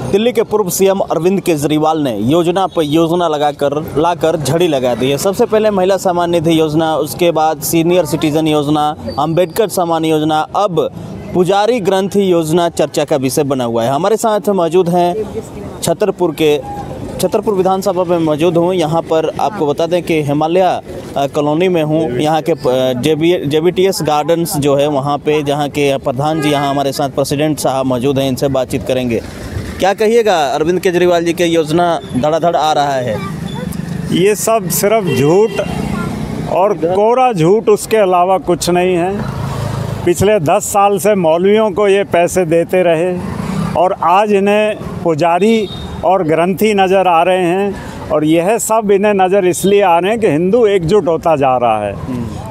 दिल्ली के पूर्व सीएम अरविंद केजरीवाल ने योजना पर योजना लाकर झड़ी लगा दी है। सबसे पहले महिला सम्मान निधि योजना, उसके बाद सीनियर सिटीजन योजना, अंबेडकर सम्मान योजना, अब पुजारी ग्रंथि योजना चर्चा का विषय बना हुआ है। हमारे साथ मौजूद हैं छतरपुर विधानसभा में मौजूद हूँ। यहाँ पर आपको बता दें कि हिमालय कॉलोनी में हूँ। यहाँ के JBTS गार्डन्स जो है वहाँ पे, जहाँ के प्रधान जी यहाँ हमारे साथ प्रेसिडेंट साहब मौजूद हैं, इनसे बातचीत करेंगे। क्या कहिएगा, अरविंद केजरीवाल जी के योजना धड़ाधड़ आ रहा है? ये सब सिर्फ झूठ और कोरा झूठ, उसके अलावा कुछ नहीं है। पिछले 10 साल से मौलवियों को ये पैसे देते रहे और आज इन्हें पुजारी और ग्रंथी नज़र आ रहे हैं, और यह सब इन्हें नज़र इसलिए आ रहे हैं कि हिंदू एकजुट होता जा रहा है।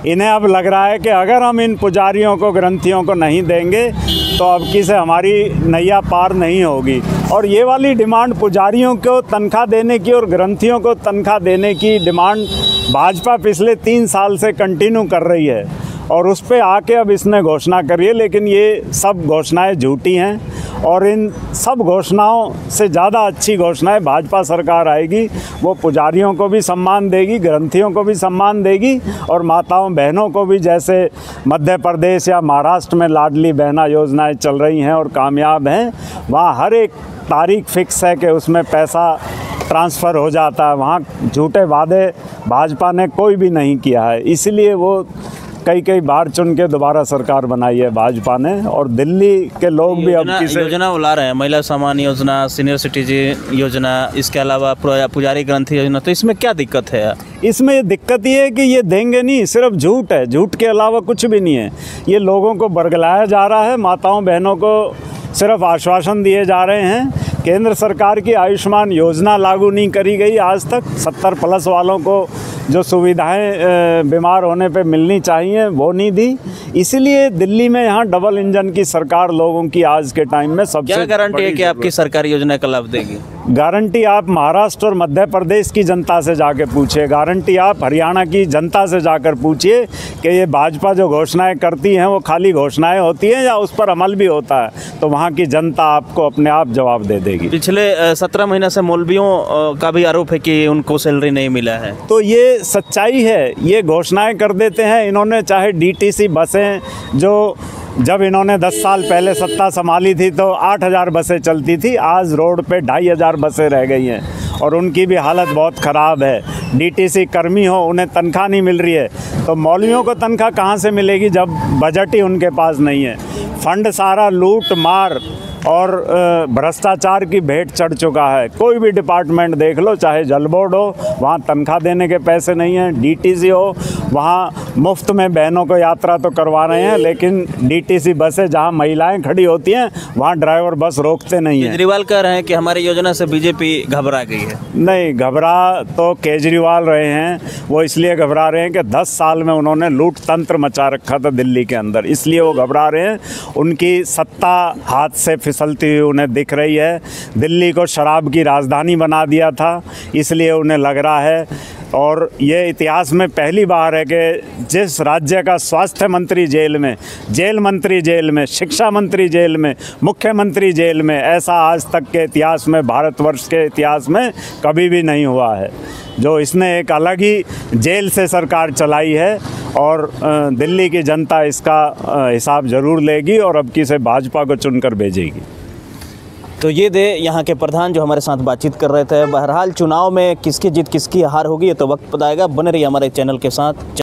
इन्हें अब लग रहा है कि अगर हम इन पुजारियों को, ग्रंथियों को नहीं देंगे तो अब की से हमारी नैया पार नहीं होगी। और ये वाली डिमांड, पुजारियों को तनख्वाह देने की और ग्रंथियों को तनख्वाह देने की डिमांड भाजपा पिछले 3 साल से कंटिन्यू कर रही है, और उस पे आके अब इसने घोषणा करी है। लेकिन ये सब घोषणाएं झूठी हैं, और इन सब घोषणाओं से ज़्यादा अच्छी घोषणाएं भाजपा सरकार आएगी। वो पुजारियों को भी सम्मान देगी, ग्रंथियों को भी सम्मान देगी, और माताओं बहनों को भी, जैसे मध्य प्रदेश या महाराष्ट्र में लाडली बहना योजनाएं चल रही हैं और कामयाब हैं, वहाँ हर एक तारीख फिक्स है कि उसमें पैसा ट्रांसफ़र हो जाता है। वहाँ झूठे वादे भाजपा ने कोई भी नहीं किया है, इसलिए वो कई बार चुन के दोबारा सरकार बनाई है भाजपा ने। और दिल्ली के लोग भी अब योजना ला रहे हैं, महिला सम्मान योजना, सीनियर सिटीजन योजना, इसके अलावा पुजारी ग्रंथि योजना। तो इसमें क्या दिक्कत है? इसमें ये दिक्कत ये है कि ये देंगे नहीं, सिर्फ झूठ है, झूठ के अलावा कुछ भी नहीं है। ये लोगों को बरगलाया जा रहा है, माताओं बहनों को सिर्फ आश्वासन दिए जा रहे हैं। केंद्र सरकार की आयुष्मान योजना लागू नहीं करी गई आज तक। 70+ वालों को जो सुविधाएं बीमार होने पे मिलनी चाहिए वो नहीं दी। इसीलिए दिल्ली में यहाँ डबल इंजन की सरकार लोगों की आज के टाइम में सबसे क्या गारंटी है कि आपकी सरकारी योजना का लाभ देगी? गारंटी आप महाराष्ट्र और मध्य प्रदेश की जनता से जाके पूछिए, गारंटी आप हरियाणा की जनता से जाकर पूछिए कि ये भाजपा जो घोषणाएं करती हैं वो खाली घोषणाएं होती हैं या उस पर अमल भी होता है। तो वहाँ की जनता आपको अपने आप जवाब दे देगी। पिछले 17 महीने से मौलवियों का भी आरोप है कि उनको सैलरी नहीं मिला है। तो ये सच्चाई है, ये घोषणाएं कर देते हैं इन्होंने। चाहे DTC बसें, जो जब इन्होंने 10 साल पहले सत्ता संभाली थी तो 8000 बसें चलती थी, आज रोड पे 2500 बसें रह गई हैं, और उनकी भी हालत बहुत ख़राब है। DTC कर्मी हो, उन्हें तनख्वाह नहीं मिल रही है, तो मौलवियों को तनख्वाह कहाँ से मिलेगी जब बजट ही उनके पास नहीं है। फंड सारा लूट मार और भ्रष्टाचार की भेंट चढ़ चुका है। कोई भी डिपार्टमेंट देख लो, चाहे जल बोर्ड हो, वहाँ तनख्वाह देने के पैसे नहीं हैं। DTC हो, वहाँ मुफ्त में बहनों को यात्रा तो करवा रहे हैं, लेकिन DTC बसें जहाँ महिलाएं खड़ी होती हैं वहाँ ड्राइवर बस रोकते नहीं हैं। केजरीवाल कह रहे हैं कि हमारी योजना से बीजेपी घबरा गई है। नहीं, घबरा तो केजरीवाल रहे हैं। वो इसलिए घबरा रहे हैं कि 10 साल में उन्होंने लूट तंत्र मचा रखा था दिल्ली के अंदर, इसलिए वो घबरा रहे हैं। उनकी सत्ता हाथ से फिसलती हुई उन्हें दिख रही है। दिल्ली को शराब की राजधानी बना दिया था, इसलिए उन्हें लग रहा है। और ये इतिहास में पहली बार है कि जिस राज्य का स्वास्थ्य मंत्री जेल में, जेल मंत्री जेल में, शिक्षा मंत्री जेल में, मुख्यमंत्री जेल में, ऐसा आज तक के इतिहास में, भारतवर्ष के इतिहास में कभी भी नहीं हुआ है। जो इसने एक अलग ही जेल से सरकार चलाई है, और दिल्ली की जनता इसका हिसाब ज़रूर लेगी और अब की से भाजपा को चुनकर भेजेगी। तो ये यहाँ के प्रधान जो हमारे साथ बातचीत कर रहे थे। बहरहाल चुनाव में किसकी जीत किसकी हार होगी ये तो वक्त बताएगा। बने रहिए हमारे चैनल के साथ।